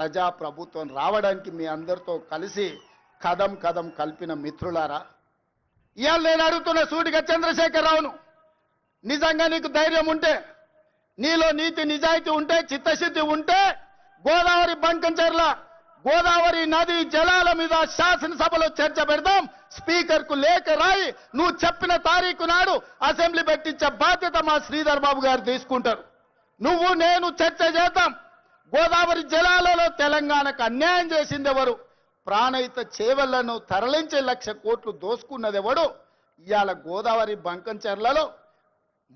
ప్రజా ప్రభుత్వం రావడానికి మీ అందరితో కలిసి కదం కదం కలిపిన మిత్రులారా, ఇవాళ నేను అడుగుతున్న సూటిగా చంద్రశేఖరరావును, నిజంగా నీకు ధైర్యం ఉంటే, నీలో నీతి నిజాయితీ ఉంటే, చిత్తశుద్ధి ఉంటే, గోదావరి బంకంచెర్ల గోదావరి నది జలాల మీద శాసనసభలో చర్చ పెడదాం. స్పీకర్ కు లేఖ రాయి నువ్వు చెప్పిన తారీఖు నాడు అసెంబ్లీ పెట్టించే బాధ్యత మా శ్రీధర్ బాబు గారు తీసుకుంటారు. నువ్వు నేను చర్చ చేద్దాం. గోదావరి జలాలలో తెలంగాణకు అన్యాయం చేసింది ఎవరు? ప్రాణహిత చేవళ్లను తరలించే 1,00,000 కోట్లు దోసుకున్నది ఎవడు? ఇవాళ గోదావరి బంకంచెర్లలో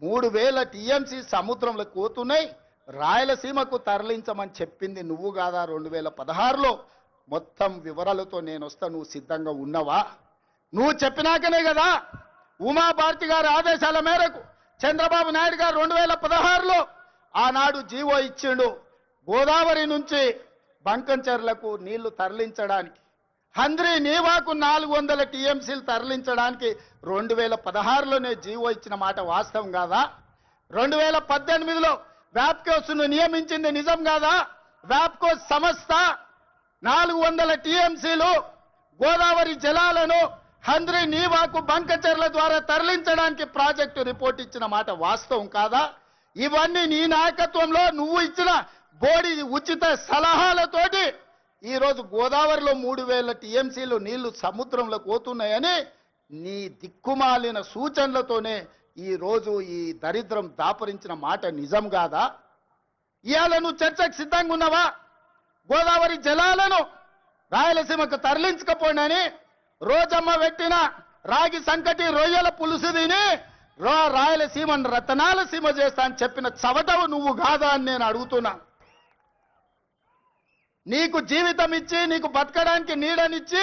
3,000 టీఎంసీ సముద్రంలో పోతున్నాయి. రాయలసీమకు తరలించమని చెప్పింది నువ్వు కాదా? 2016లో మొత్తం వివరాలతో నేను వస్తా. నువ్వు సిద్ధంగా ఉన్నావా? నువ్వు చెప్పినాకనే కదా ఉమాభారతి గారి ఆదేశాల మేరకు చంద్రబాబు నాయుడు గారు 2016లో ఆనాడు జీవో ఇచ్చిండు. గోదావరి నుంచి బంకంచెర్లకు నీళ్లు తరలించడానికి, హంద్రీ నీవాకు 400 టీఎంసీలు తరలించడానికి 2016లోనే జీవో ఇచ్చిన మాట వాస్తవం కాదా? 2018లో వ్యాప్కోస్ను నియమించింది నిజం కాదా? వ్యాప్కోస్ సంస్థ 400 టీఎంసీలు గోదావరి జలాలను హంద్రీ నీవాకు బంకచెర్ల ద్వారా తరలించడానికి ప్రాజెక్టు రిపోర్ట్ ఇచ్చిన మాట వాస్తవం కాదా? ఇవన్నీ నీ నాయకత్వంలో నువ్వు ఇచ్చిన బోడి ఉచిత సలహాలతోటి ఈరోజు గోదావరిలో 3,000 టీఎంసీలు నీళ్లు సముద్రంలో పోతున్నాయని నీ దిక్కుమాలిన సూచనలతోనే ఈరోజు ఈ దరిద్రం దాపరించిన మాట నిజం కాదా? ఇవాళ నువ్వు చర్చకు సిద్ధంగా ఉన్నావా? గోదావరి జలాలను రాయలసీమకు తరలించకపోయినని రోజమ్మ పెట్టిన రాగి సంకటి రొయ్యల పులుసు తిని రాయలసీమను రతనాల సీమ చేస్తా అని చెప్పిన చవటవు నువ్వు కాదా అని నేను అడుగుతున్నా. నీకు జీవితం ఇచ్చి, నీకు బతకడానికి నీడనిచ్చి,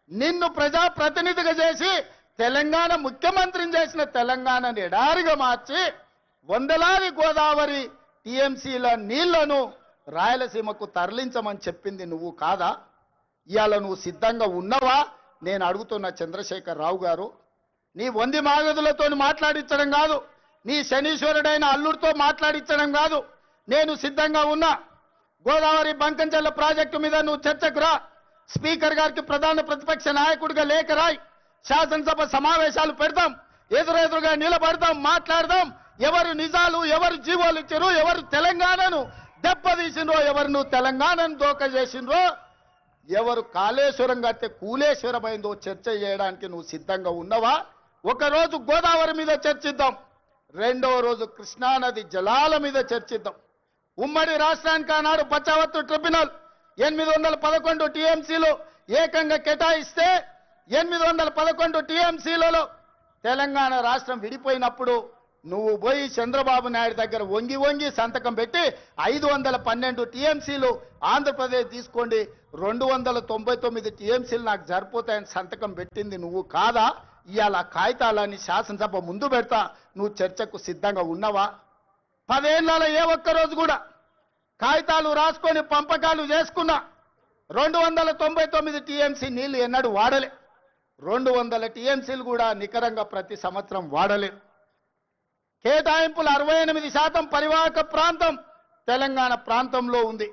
నిన్ను ప్రజాప్రతినిధిగా చేసి తెలంగాణ ముఖ్యమంత్రిని చేసిన తెలంగాణను ఎడారిగా మార్చి వందలాది గోదావరి టీఎంసీల నీళ్లను రాయలసీమకు తరలించమని చెప్పింది నువ్వు కాదా? ఇవాళ నువ్వు సిద్ధంగా ఉన్నావా నేను అడుగుతున్న చంద్రశేఖర్ రావు గారు. నీ వంది మాగదులతో మాట్లాడించడం కాదు, నీ శనీశ్వరుడైన అల్లుడితో మాట్లాడించడం కాదు. నేను సిద్ధంగా ఉన్నా. గోదావరి బంకంచెర్ల ప్రాజెక్టు మీద నువ్వు చర్చకు రా. స్పీకర్ గారికి ప్రధాన ప్రతిపక్ష నాయకుడిగా లేఖ రాయి. శాసనసభ సమావేశాలు పెడతాం, ఎదురెదురుగా నిలబడతాం, మాట్లాడదాం. ఎవరు నిజాలు, ఎవరు జీవోలు ఇచ్చారు, ఎవరు తెలంగాణను దెబ్బతీసిండ్రో, ఎవరు నువ్వు తెలంగాణను దోక చేసిండ్రో, ఎవరు కాళేశ్వరం కడితే కూలేశ్వరమైందో చర్చ చేయడానికి నువ్వు సిద్ధంగా ఉన్నావా? ఒకరోజు గోదావరి మీద చర్చిద్దాం, రెండవ రోజు కృష్ణానది జలాల మీద చర్చిద్దాం. ఉమ్మడి రాష్ట్రానికి ఆనాడు బచావత్తు ట్రిబ్యునల్ 811 టీఎంసీలు ఏకంగా కేటాయిస్తే 811 టీఎంసీలలో తెలంగాణ రాష్ట్రం విడిపోయినప్పుడు నువ్వు పోయి చంద్రబాబు నాయుడు దగ్గర వంగి వంగి సంతకం పెట్టి 512 టీఎంసీలు ఆంధ్రప్రదేశ్ తీసుకోండి, 299 టీఎంసీలు నాకు సరిపోతాయని సంతకం పెట్టింది నువ్వు కాదా? ఇవాళ కాగితాలని శాసనసభ ముందు పెడతా. నువ్వు చర్చకు సిద్ధంగా ఉన్నావా? 10 ఏళ్లలో ఏ ఒక్కరోజు కూడా కాగితాలు రాసుకొని పంపకాలు చేసుకున్నా 299 టీఎంసీ నీళ్లు ఎన్నడూ వాడలే. 200 టీఎంసీలు కూడా నికరంగా ప్రతి సంవత్సరం వాడలే. కేటాయింపులు 68% పరివాహక ప్రాంతం తెలంగాణ ప్రాంతంలో ఉంది,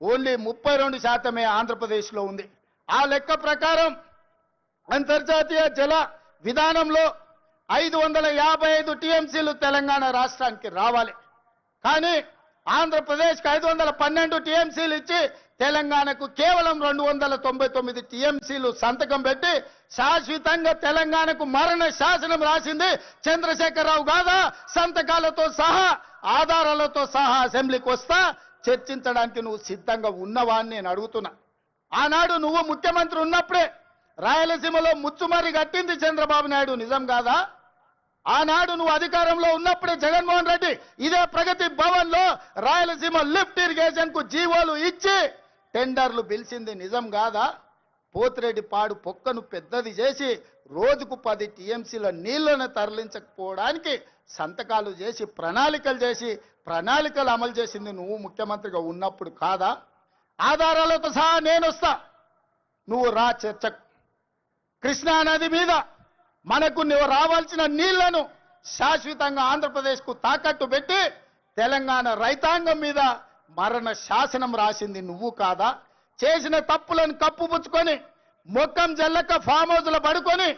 ఓన్లీ 32% ఆంధ్రప్రదేశ్లో ఉంది. ఆ లెక్క ప్రకారం అంతర్జాతీయ జల విధానంలో 555 టీఎంసీలు తెలంగాణ రాష్ట్రానికి రావాలి. కానీ ఆంధ్రప్రదేశ్కి 512 టీఎంసీలు ఇచ్చి తెలంగాణకు కేవలం 299 టీఎంసీలు సంతకం పెట్టి శాశ్వతంగా తెలంగాణకు మరణ శాసనం రాసింది చంద్రశేఖరరావు కాదా? సంతకాలతో సహా, ఆధారాలతో సహా అసెంబ్లీకి వస్తా. చర్చించడానికి నువ్వు సిద్ధంగా ఉన్నవా అని నేను అడుగుతున్నా. ఆనాడు నువ్వు ముఖ్యమంత్రి ఉన్నప్పుడే రాయలసీమలో ముచ్చుమరి కట్టింది చంద్రబాబు నాయుడు, నిజం కాదా? ఆనాడు నువ్వు అధికారంలో ఉన్నప్పుడే జగన్మోహన్ రెడ్డి ఇదే ప్రగతి భవన్ లో రాయలసీమ లిఫ్ట్ ఇరిగేషన్ కు జీవోలు ఇచ్చి టెండర్లు పిలిచింది, నిజం కాదా? పోతిరెడ్డి పాడు పొక్కను పెద్దది చేసి రోజుకు 10 టీఎంసీల నీళ్లను తరలించకపోవడానికి సంతకాలు చేసి ప్రణాళికలు అమలు చేసింది నువ్వు ముఖ్యమంత్రిగా ఉన్నప్పుడు కాదా? ఆధారాలతో సహా నేను వస్తా, నువ్వు రా చర్చకు. కృష్ణానది మీద మనకు రావాల్సిన నీళ్లను శాశ్వతంగా ఆంధ్రప్రదేశ్కు తాకట్టు పెట్టి తెలంగాణ రైతాంగం మీద మరణ శాసనం రాసింది నువ్వు కాదా? చేసిన తప్పులను కప్పుపుచ్చుకొని మొక్కం జల్లక ఫామ్ హౌస్లో పడుకొని